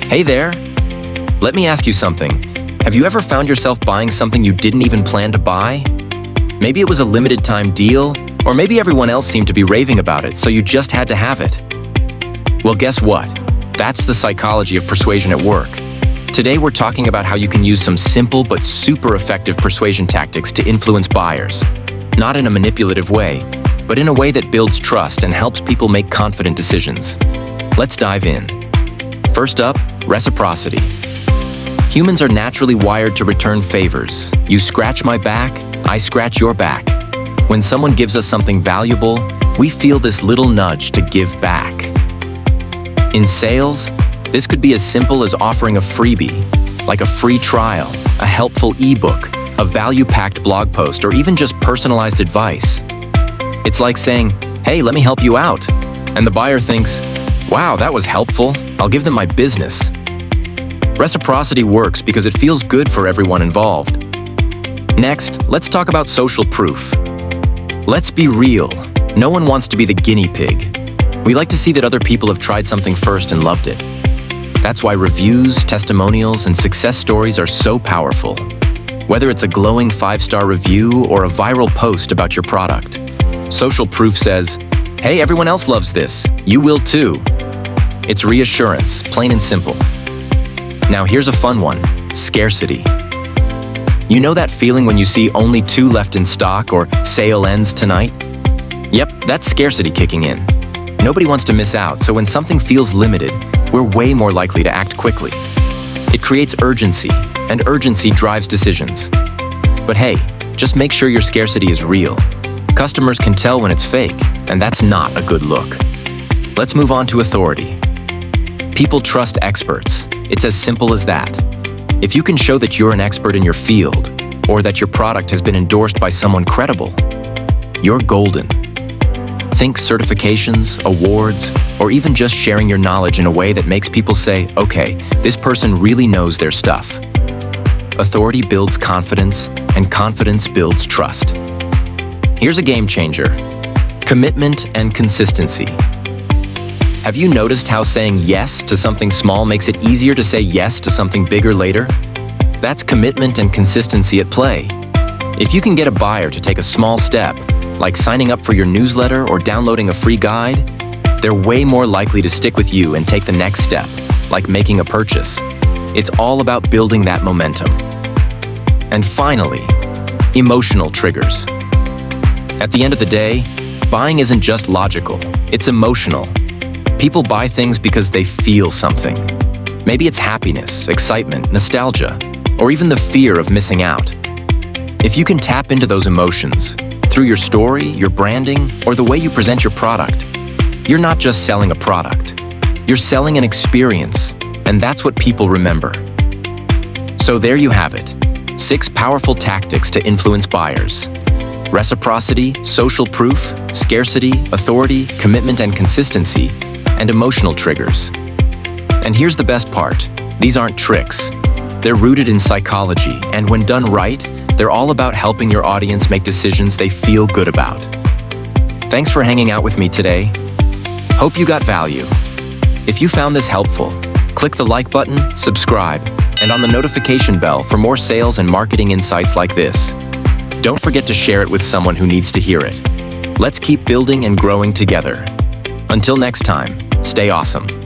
Hey there! Let me ask you something. Have you ever found yourself buying something you didn't even plan to buy? Maybe it was a limited time deal, or maybe everyone else seemed to be raving about it, so you just had to have it. Well, guess what? That's the psychology of persuasion at work. Today we're talking about how you can use some simple but super effective persuasion tactics to influence buyers. Not in a manipulative way, but in a way that builds trust and helps people make confident decisions. Let's dive in. First up, reciprocity. Humans are naturally wired to return favors. You scratch my back, I scratch your back. When someone gives us something valuable, we feel this little nudge to give back. In sales, this could be as simple as offering a freebie, like a free trial, a helpful ebook, a value-packed blog post, or even just personalized advice. It's like saying, "Hey, let me help you out." And the buyer thinks, "Wow, that was helpful. I'll give them my business." Reciprocity works because it feels good for everyone involved. Next, let's talk about social proof. Let's be real. No one wants to be the guinea pig. We like to see that other people have tried something first and loved it. That's why reviews, testimonials, and success stories are so powerful. Whether it's a glowing 5-star review or a viral post about your product, social proof says, "Hey, everyone else loves this. You will too." It's reassurance, plain and simple. Now here's a fun one, scarcity. You know that feeling when you see only 2 left in stock or sale ends tonight? Yep, that's scarcity kicking in. Nobody wants to miss out, so when something feels limited, we're way more likely to act quickly. It creates urgency, and urgency drives decisions. But hey, just make sure your scarcity is real. Customers can tell when it's fake, and that's not a good look. Let's move on to authority. People trust experts. It's as simple as that. If you can show that you're an expert in your field, or that your product has been endorsed by someone credible, you're golden. Think certifications, awards, or even just sharing your knowledge in a way that makes people say, "Okay, this person really knows their stuff." Authority builds confidence, and confidence builds trust. Here's a game changer: commitment and consistency. Have you noticed how saying yes to something small makes it easier to say yes to something bigger later? That's commitment and consistency at play. If you can get a buyer to take a small step, like signing up for your newsletter or downloading a free guide, they're way more likely to stick with you and take the next step, like making a purchase. It's all about building that momentum. And finally, emotional triggers. At the end of the day, buying isn't just logical, it's emotional. People buy things because they feel something. Maybe it's happiness, excitement, nostalgia, or even the fear of missing out. If you can tap into those emotions, through your story, your branding, or the way you present your product, you're not just selling a product. You're selling an experience, and that's what people remember. So there you have it, 6 powerful tactics to influence buyers. Reciprocity, social proof, scarcity, authority, commitment and consistency, and emotional triggers. And here's the best part, these aren't tricks. They're rooted in psychology, and when done right, they're all about helping your audience make decisions they feel good about. Thanks for hanging out with me today. Hope you got value. If you found this helpful, click the like button, subscribe, and on the notification bell for more sales and marketing insights like this. Don't forget to share it with someone who needs to hear it. Let's keep building and growing together. Until next time, stay awesome.